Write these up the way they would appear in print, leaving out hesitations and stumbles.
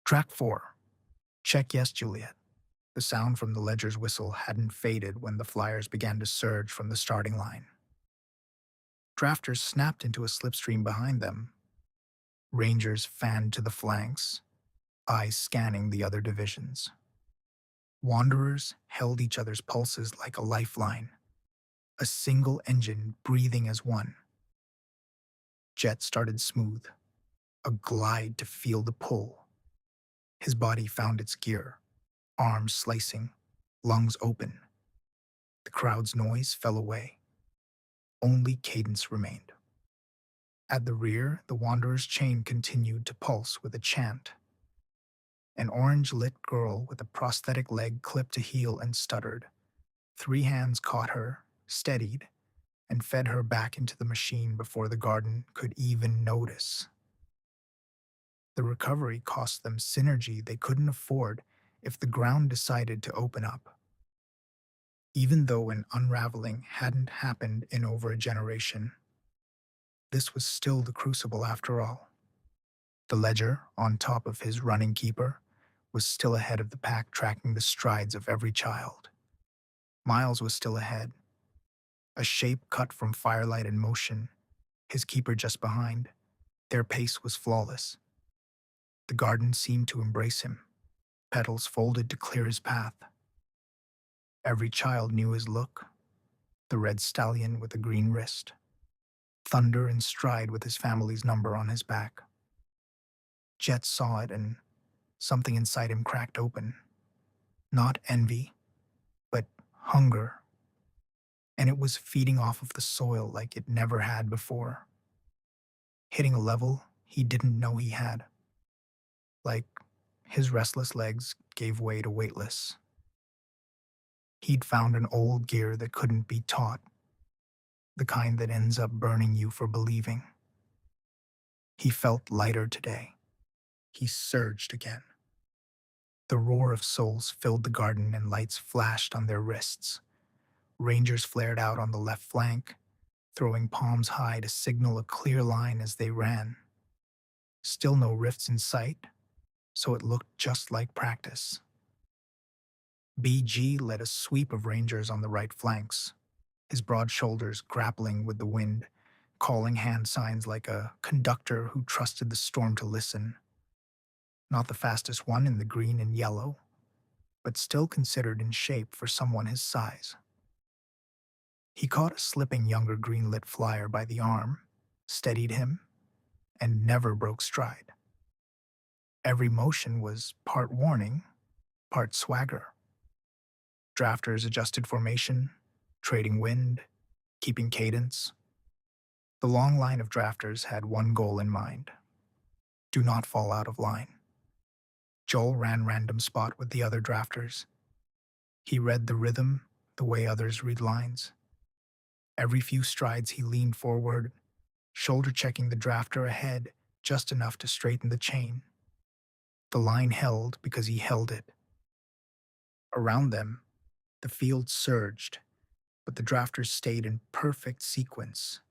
Track 4. Check yes, Juliet. The sound from the ledger's whistle hadn't faded when the flyers began to surge from the starting line. Drafters snapped into a slipstream behind them. Rangers fanned to the flanks, eyes scanning the other divisions. Wanderers held each other's pulses like a lifeline, a single engine breathing as one. Jet started smooth, a glide to feel the pull. His body found its gear, arms slicing, lungs open. The crowd's noise fell away. Only cadence remained. At the rear, the Wanderer's chain continued to pulse with a chant. An orange-lit girl with a prosthetic leg clipped a heel and stuttered. 3 hands caught her, steadied, and fed her back into the machine before the garden could even notice. The recovery cost them synergy they couldn't afford if the ground decided to open up. Even though an unraveling hadn't happened in over a generation, this was still the Crucible after all. The ledger, on top of his running keeper, was still ahead of the pack, tracking the strides of every child. Miles was still ahead, a shape cut from firelight and motion, his keeper just behind. Their pace was flawless. The garden seemed to embrace him, petals folded to clear his path. Every child knew his look, the red stallion with the green wrist, thunder and stride with his family's number on his back. Jet saw it and something inside him cracked open. Not envy, but hunger. And it was feeding off of the soil like it never had before. Hitting a level he didn't know he had. Like his restless legs gave way to weightless. He'd found an old gear that couldn't be taught, the kind that ends up burning you for believing. He felt lighter today. He surged again. The roar of souls filled the garden and lights flashed on their wrists. Rangers flared out on the left flank, throwing palms high to signal a clear line as they ran. Still no rifts in sight, so it looked just like practice. BG led a sweep of Rangers on the right flanks, his broad shoulders grappling with the wind, calling hand signs like a conductor who trusted the storm to listen. Not the fastest one in the green and yellow, but still considered in shape for someone his size. He caught a slipping younger green-lit flyer by the arm, steadied him, and never broke stride. Every motion was part warning, part swagger. Drafters adjusted formation, trading wind, keeping cadence. The long line of drafters had one goal in mind: do not fall out of line. Joel ran random spot with the other drafters. He read the rhythm the way others read lines. Every few strides he leaned forward, shoulder checking the drafter ahead just enough to straighten the chain. The line held because he held it. Around them, the field surged, but the drafters stayed in perfect sequence.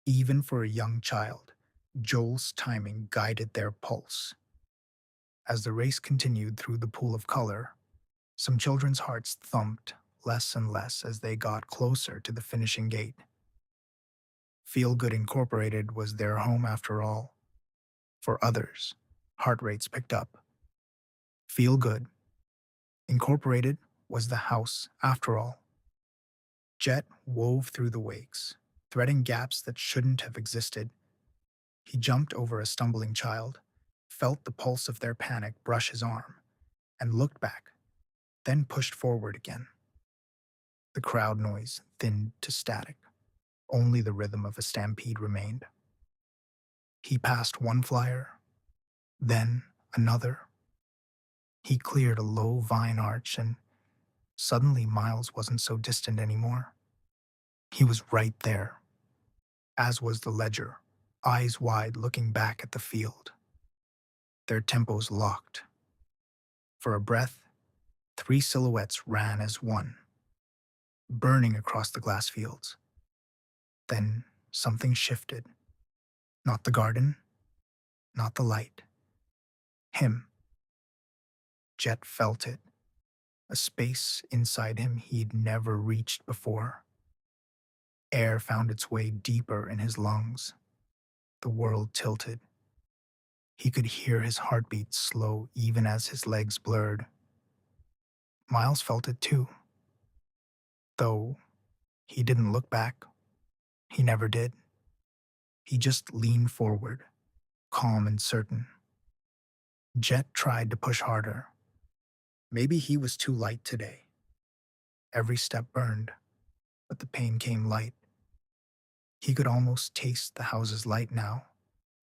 Even for a young child, Joel's timing guided their pulse. As the race continued through the pool of color, some children's hearts thumped less and less as they got closer to the finishing gate. Feel Good Incorporated was their home after all. For others, heart rates picked up. Feel Good Incorporated was the house after all. Jet wove through the wakes, threading gaps that shouldn't have existed. He jumped over a stumbling child, felt the pulse of their panic brush his arm, and looked back, then pushed forward again. The crowd noise thinned to static. Only the rhythm of a stampede remained. He passed one flyer, then another. He cleared a low vine arch, and suddenly Miles wasn't so distant anymore. He was right there, as was the ledger, eyes wide looking back at the field. Their tempos locked. For a breath, 3 silhouettes ran as one, burning across the glass fields. Then something shifted. Not the garden, not the light. Him. Jet felt it, a space inside him he'd never reached before. Air found its way deeper in his lungs. The world tilted. He could hear his heartbeat slow even as his legs blurred. Miles felt it too, though he didn't look back. He never did. He just leaned forward, calm and certain. Jet tried to push harder. Maybe he was too light today. Every step burned, but the pain came light. He could almost taste the house's light now,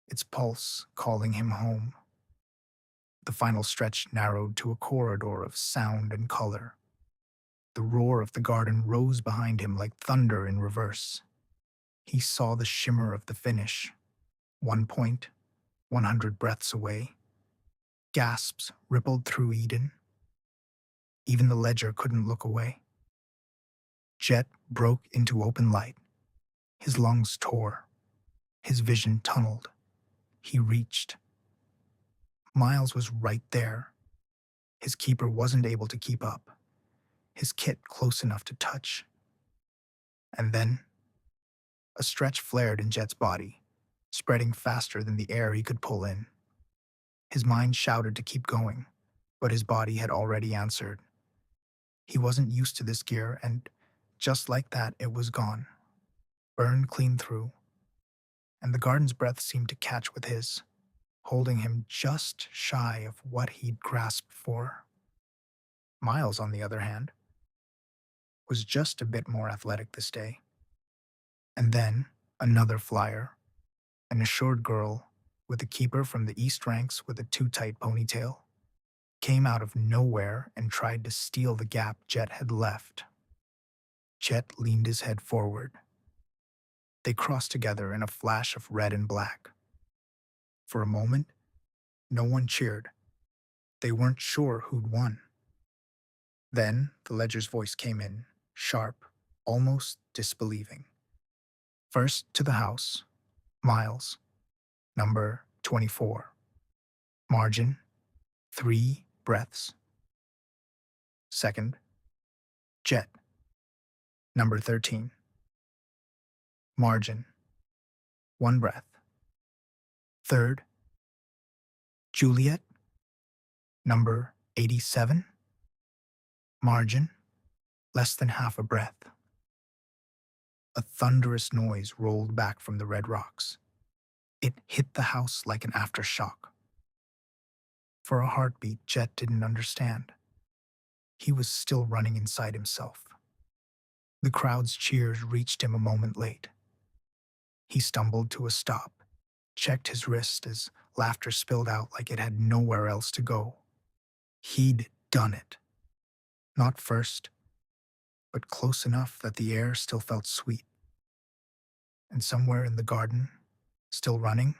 its pulse calling him home. The final stretch narrowed to a corridor of sound and color. The roar of the garden rose behind him like thunder in reverse. He saw the shimmer of the finish. 1 point, 100 breaths away. Gasps rippled through Eden. Even the ledger couldn't look away. Jet broke into open light. His lungs tore. His vision tunneled. He reached. Miles was right there. His keeper wasn't able to keep up. His kit close enough to touch. And then, a stretch flared in Jet's body, spreading faster than the air he could pull in. His mind shouted to keep going, but his body had already answered. He wasn't used to this gear, and just like that, it was gone, burned clean through. And the garden's breath seemed to catch with his, holding him just shy of what he'd grasped for. Miles, on the other hand, was just a bit more athletic this day. And then, another flyer, an assured girl with a keeper from the East ranks with a too-tight ponytail, came out of nowhere and tried to steal the gap Jet had left. Jet leaned his head forward. They crossed together in a flash of red and black. For a moment, no one cheered. They weren't sure who'd won. Then the ledger's voice came in, sharp, almost disbelieving. First to the house, Miles, number 24. Margin, 3 breaths. Second, Jet, number 13. Margin, 1 breath. Third, Juliet, number 87. Margin, less than half a breath. A thunderous noise rolled back from the red rocks. It hit the house like an aftershock. For a heartbeat, Jet didn't understand. He was still running inside himself. The crowd's cheers reached him a moment late. He stumbled to a stop, checked his wrist as laughter spilled out like it had nowhere else to go. He'd done it. Not first, but close enough that the air still felt sweet. And somewhere in the garden, still running,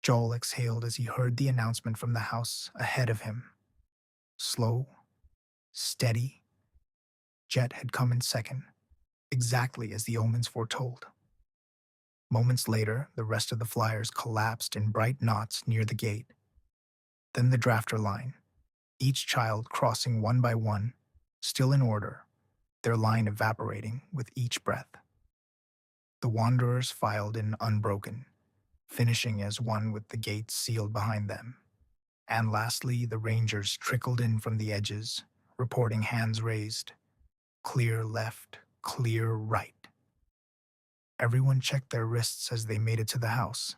Joel exhaled as he heard the announcement from the house ahead of him. Slow, steady. Jet had come in second, exactly as the omens foretold. Moments later, the rest of the flyers collapsed in bright knots near the gate. Then the drafter line, each child crossing one by one, still in order, their line evaporating with each breath. The wanderers filed in unbroken, finishing as one with the gates sealed behind them. And lastly, the rangers trickled in from the edges, reporting hands raised. Clear left, clear right. Everyone checked their wrists as they made it to the house.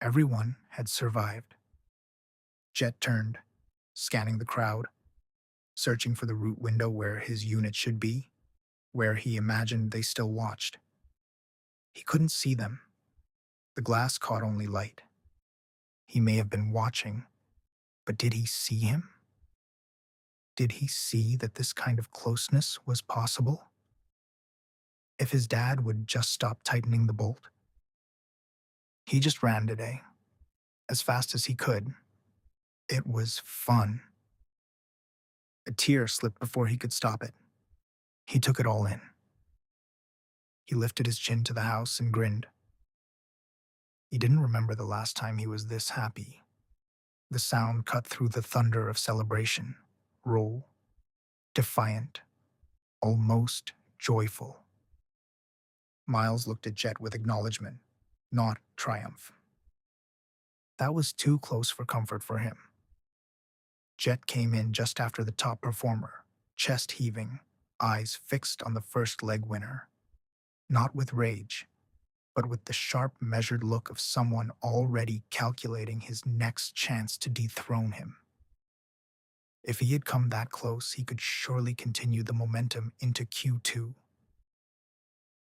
Everyone had survived. Jet turned, scanning the crowd, searching for the route window where his unit should be, where he imagined they still watched. He couldn't see them. The glass caught only light. He may have been watching, but did he see him? Did he see that this kind of closeness was possible? If his dad would just stop tightening the bolt. He just ran today, as fast as he could. It was fun. A tear slipped before he could stop it. He took it all in. He lifted his chin to the house and grinned. He didn't remember the last time he was this happy. The sound cut through the thunder of celebration. Roll, defiant, almost joyful. Miles looked at Jet with acknowledgement, not triumph. That was too close for comfort for him. Jet came in just after the top performer, chest heaving, eyes fixed on the first leg winner. Not with rage, but with the sharp, measured look of someone already calculating his next chance to dethrone him. If he had come that close, he could surely continue the momentum into Q2.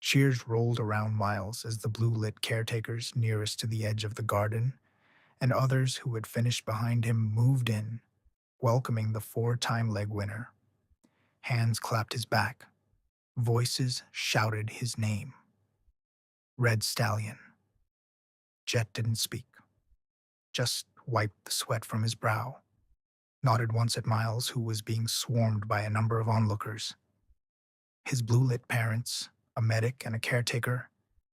Cheers rolled around Miles as the blue-lit caretakers nearest to the edge of the garden and others who had finished behind him moved in, welcoming the four-time leg winner. Hands clapped his back. Voices shouted his name. Red Stallion. Jet didn't speak, just wiped the sweat from his brow, nodded once at Miles, who was being swarmed by a number of onlookers. His blue-lit parents, a medic and a caretaker,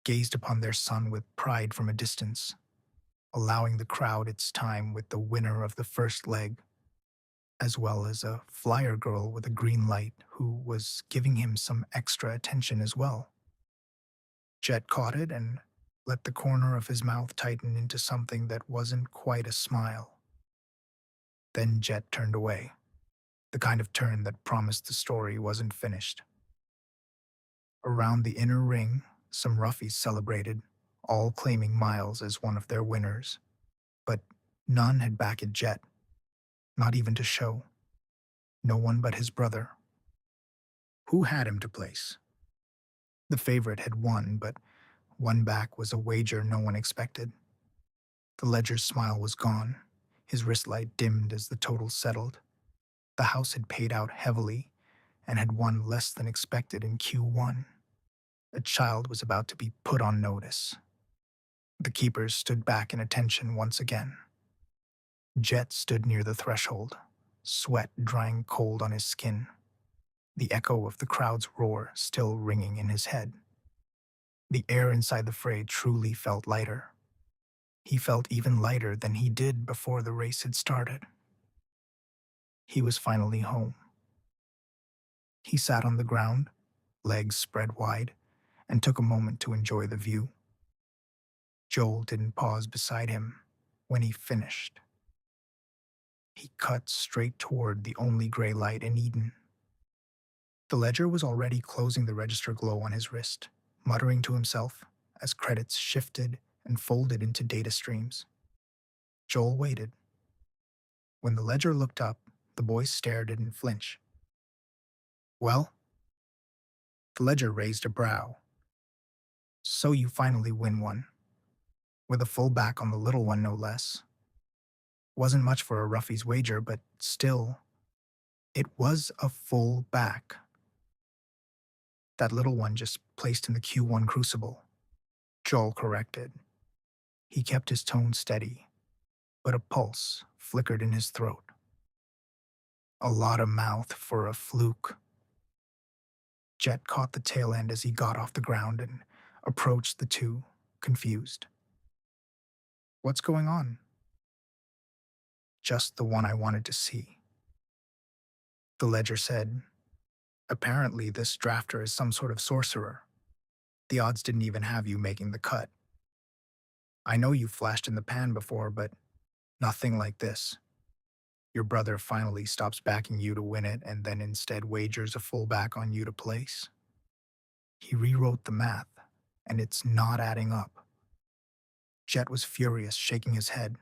gazed upon their son with pride from a distance, allowing the crowd its time with the winner of the first leg, as well as a flyer girl with a green light who was giving him some extra attention as well. Jet caught it and let the corner of his mouth tighten into something that wasn't quite a smile. Then Jet turned away, the kind of turn that promised the story wasn't finished. Around the inner ring, some roughies celebrated, all claiming Miles as one of their winners. But none had backed Jet, not even to show. No one but his brother. Who had him to place? The favorite had won, but one back was a wager no one expected. The ledger's smile was gone. His wrist light dimmed as the total settled. The house had paid out heavily and had won less than expected in Q1. A child was about to be put on notice. The keepers stood back in attention once again. Jet stood near the threshold, sweat drying cold on his skin, the echo of the crowd's roar still ringing in his head. The air inside the fray truly felt lighter. He felt even lighter than he did before the race had started. He was finally home. He sat on the ground, legs spread wide, and took a moment to enjoy the view. Joel didn't pause beside him when he finished. He cut straight toward the only gray light in Eden. The ledger was already closing the register glow on his wrist, muttering to himself as credits shifted and folded into data streams. Joel waited. When the ledger looked up, the boy stared and didn't flinch. Well? The ledger raised a brow. So you finally win one. With a full back on the little one, no less. Wasn't much for a roughie's wager, but still, it was a full back. That little one just placed in the Q1 Crucible. Joel corrected. He kept his tone steady, but a pulse flickered in his throat. A lot of mouth for a fluke. Jet caught the tail end as he got off the ground and approached the two, confused. What's going on? Just the one I wanted to see. The ledger said, apparently this drafter is some sort of sorcerer. The odds didn't even have you making the cut. I know you flashed in the pan before, but nothing like this. Your brother finally stops backing you to win it and then instead wagers a full back on you to place. He rewrote the math, and it's not adding up. Jet was furious, shaking his head.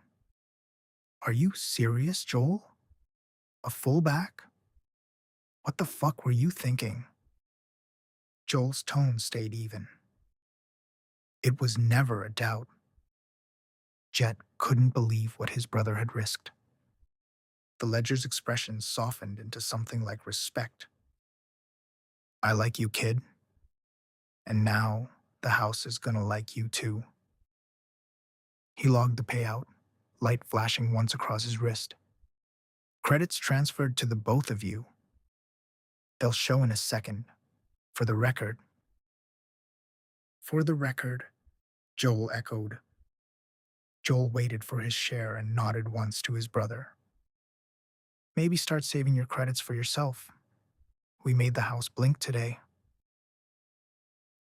Are you serious, Joel? A full back? What the fuck were you thinking? Joel's tone stayed even. It was never a doubt. Jet couldn't believe what his brother had risked. The ledger's expression softened into something like respect. I like you, kid. And now the house is gonna like you too. He logged the payout, light flashing once across his wrist. Credits transferred to the both of you. They'll show in a second. For the record. For the record, Joel echoed. Joel waited for his share and nodded once to his brother. Maybe start saving your credits for yourself. We made the house blink today.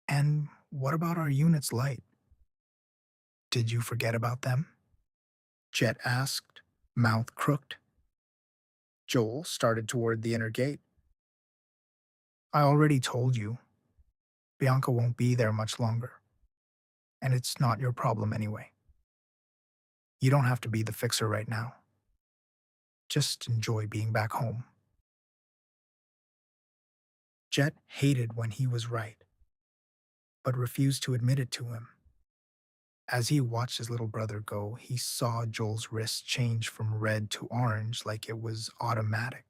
And what about our unit's light? Did you forget about them? Jet asked, mouth crooked. Joel started toward the inner gate. I already told you. Bianca won't be there much longer. And it's not your problem anyway. You don't have to be the fixer right now. Just enjoy being back home. Jet hated when he was right, but refused to admit it to him. As he watched his little brother go, he saw Joel's wrist change from red to orange like it was automatic.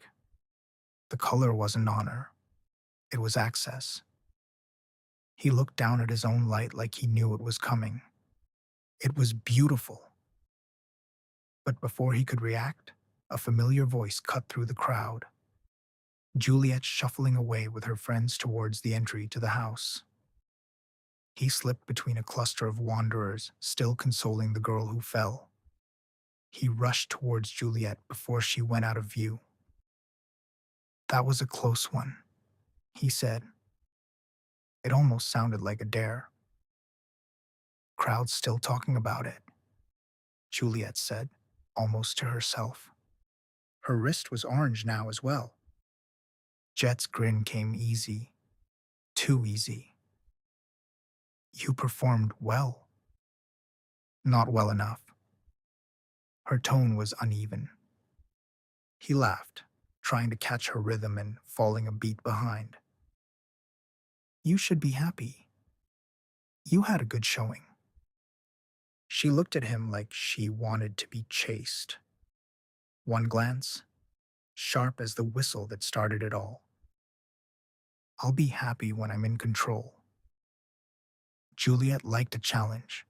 The color wasn't honor, it was access. He looked down at his own light like he knew it was coming. It was beautiful. But before he could react, a familiar voice cut through the crowd. Juliet shuffling away with her friends towards the entry to the house. He slipped between a cluster of wanderers, still consoling the girl who fell. He rushed towards Juliet before she went out of view. That was a close one, he said. It almost sounded like a dare. Crowd's still talking about it, Juliet said, almost to herself. Her wrist was orange now as well. Jet's grin came easy, too easy. You performed well. Not well enough. Her tone was uneven. He laughed, trying to catch her rhythm and falling a beat behind. You should be happy. You had a good showing. She looked at him like she wanted to be chased. One glance, sharp as the whistle that started it all. I'll be happy when I'm in control. Juliet liked a challenge,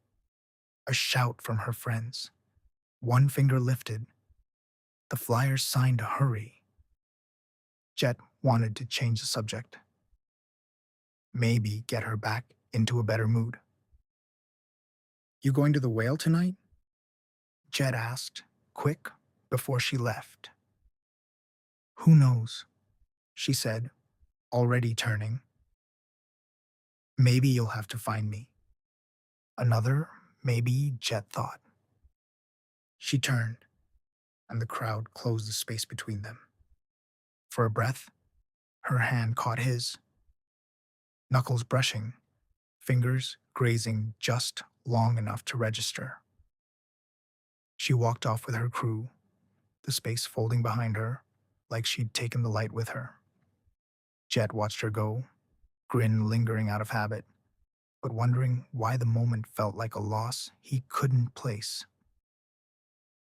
a shout from her friends. One finger lifted. The flyers signed to hurry. Jet wanted to change the subject. Maybe get her back into a better mood. You going to the whale tonight? Jet asked, quick, before she left. Who knows, she said, already turning. Maybe you'll have to find me. Another, maybe, Jet thought. She turned, and the crowd closed the space between them. For a breath, her hand caught his, knuckles brushing, fingers grazing just long enough to register. She walked off with her crew, the space folding behind her, like she'd taken the light with her. Jet watched her go, grin lingering out of habit, but wondering why the moment felt like a loss he couldn't place.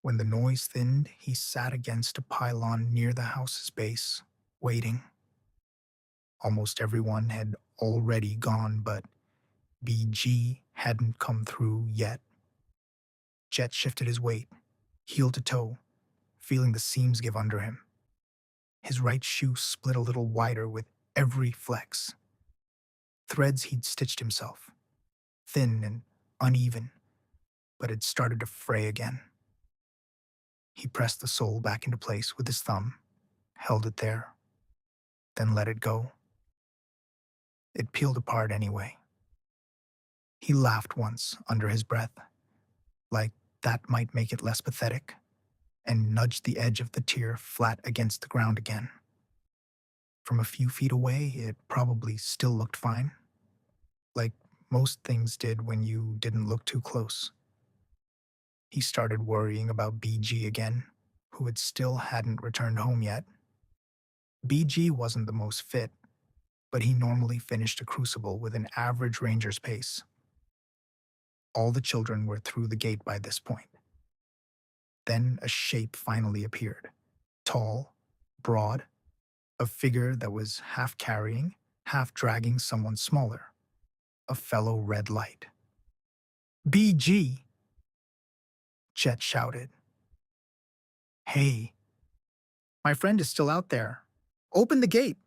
When the noise thinned, he sat against a pylon near the house's base, waiting. Almost everyone had already gone, but BG hadn't come through yet. Jet shifted his weight, heel to toe, feeling the seams give under him. His right shoe split a little wider with every flex. Threads he'd stitched himself, thin and uneven, but had started to fray again. He pressed the sole back into place with his thumb, held it there, then let it go. It peeled apart anyway. He laughed once under his breath, like that might make it less pathetic, and nudged the edge of the tear flat against the ground again. From a few feet away, it probably still looked fine, like most things did when you didn't look too close. He started worrying about BG again, who had still hadn't returned home yet. BG wasn't the most fit, but he normally finished a Crucible with an average ranger's pace. All the children were through the gate by this point. Then a shape finally appeared. Tall, broad, a figure that was half carrying, half dragging someone smaller. A fellow red light. BG! Jet shouted. Hey, my friend is still out there. Open the gate!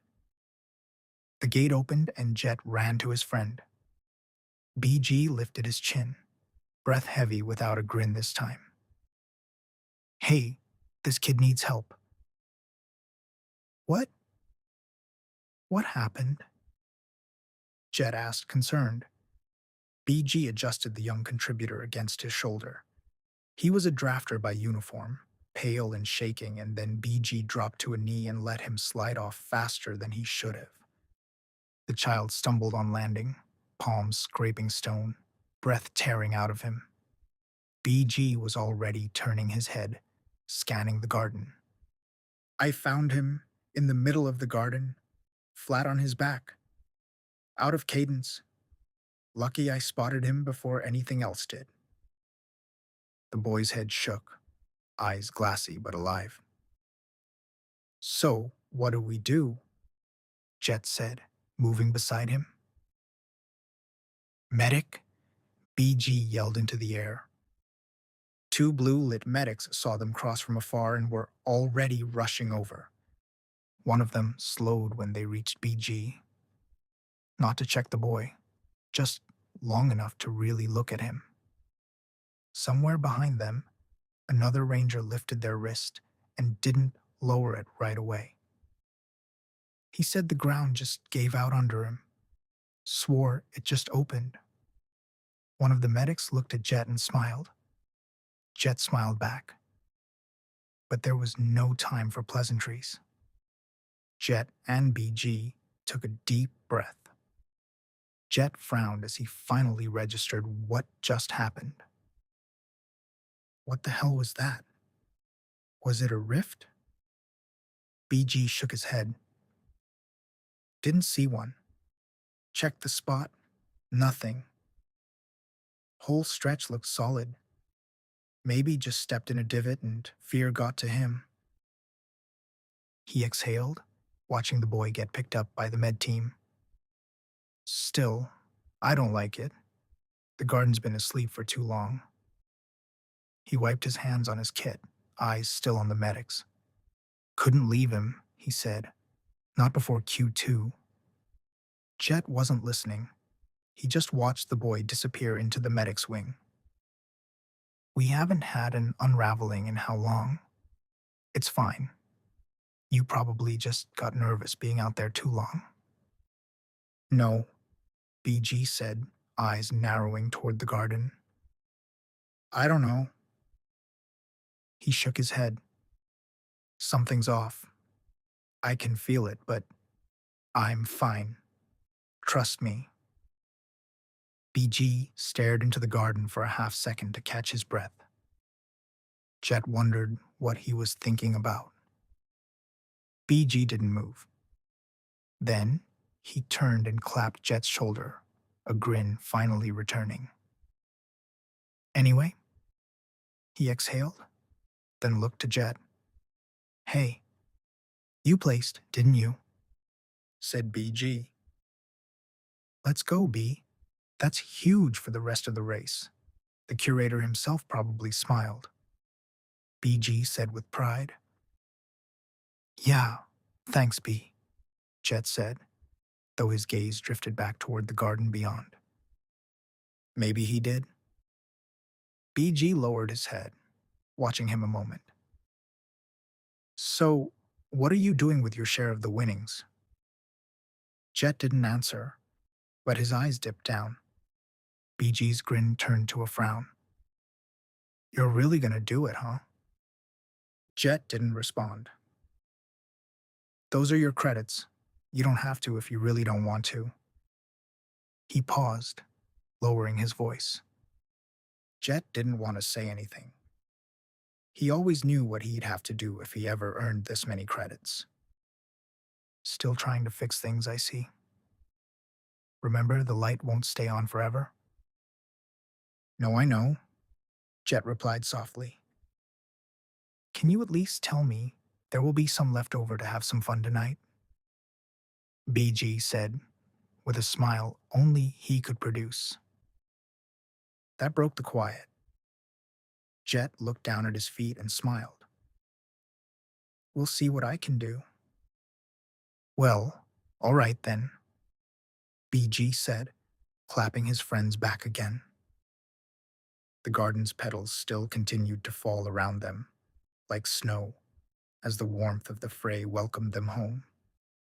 The gate opened and Jet ran to his friend. BG lifted his chin. breath heavy without a grin this time. Hey, this kid needs help. What? What happened? Jet asked, concerned. BG adjusted the young contributor against his shoulder. He was a drafter by uniform, pale and shaking, and then BG dropped to a knee and let him slide off faster than he should have. The child stumbled on landing, palms scraping stone, breath tearing out of him. BG was already turning his head, scanning the garden. I found him in the middle of the garden, flat on his back, out of cadence. Lucky I spotted him before anything else did. The boy's head shook, eyes glassy but alive. So, what do we do? Jet said, moving beside him. Medic? BG yelled into the air. Two blue-lit medics saw them cross from afar and were already rushing over. One of them slowed when they reached BG. Not to check the boy, just long enough to really look at him. Somewhere behind them, another ranger lifted their wrist and didn't lower it right away. He said the ground just gave out under him, swore it just opened. One of the medics looked at Jet and smiled. Jet smiled back. But there was no time for pleasantries. Jet and BG took a deep breath. Jet frowned as he finally registered what just happened. What the hell was that? Was it a rift? BG shook his head. Didn't see one. Checked the spot. Nothing. Whole stretch looked solid. Maybe just stepped in a divot and fear got to him. He exhaled, watching the boy get picked up by the med team. Still, I don't like it. The garden's been asleep for too long. He wiped his hands on his kit, eyes still on the medics. Couldn't leave him, he said. Not before Q2. Jet wasn't listening. He just watched the boy disappear into the medic's wing. We haven't had an unraveling in how long? It's fine. You probably just got nervous being out there too long. No, BG said, eyes narrowing toward the garden. I don't know. He shook his head. Something's off. I can feel it, but I'm fine. Trust me. BG stared into the garden for a half second to catch his breath. Jet wondered what he was thinking about. BG didn't move. Then, he turned and clapped Jet's shoulder, a grin finally returning. Anyway, he exhaled, then looked to Jet. Hey, you placed, didn't you? Said BG. Let's go, B. That's huge for the rest of the race. The curator himself probably smiled. BG said with pride. Yeah, thanks, B, Jet said, though his gaze drifted back toward the garden beyond. Maybe he did. BG lowered his head, watching him a moment. So, what are you doing with your share of the winnings? Jet didn't answer, but his eyes dipped down. BG's grin turned to a frown. You're really gonna do it, huh? Jet didn't respond. Those are your credits. You don't have to if you really don't want to. He paused, lowering his voice. Jet didn't want to say anything. He always knew what he'd have to do if he ever earned this many credits. Still trying to fix things, I see. Remember, the light won't stay on forever? No, I know, Jet replied softly. Can you at least tell me there will be some left over to have some fun tonight? BG said, with a smile only he could produce. That broke the quiet. Jet looked down at his feet and smiled. We'll see what I can do. Well, all right then, BG said, clapping his friend's back again. The garden's petals still continued to fall around them, like snow, as the warmth of the fray welcomed them home.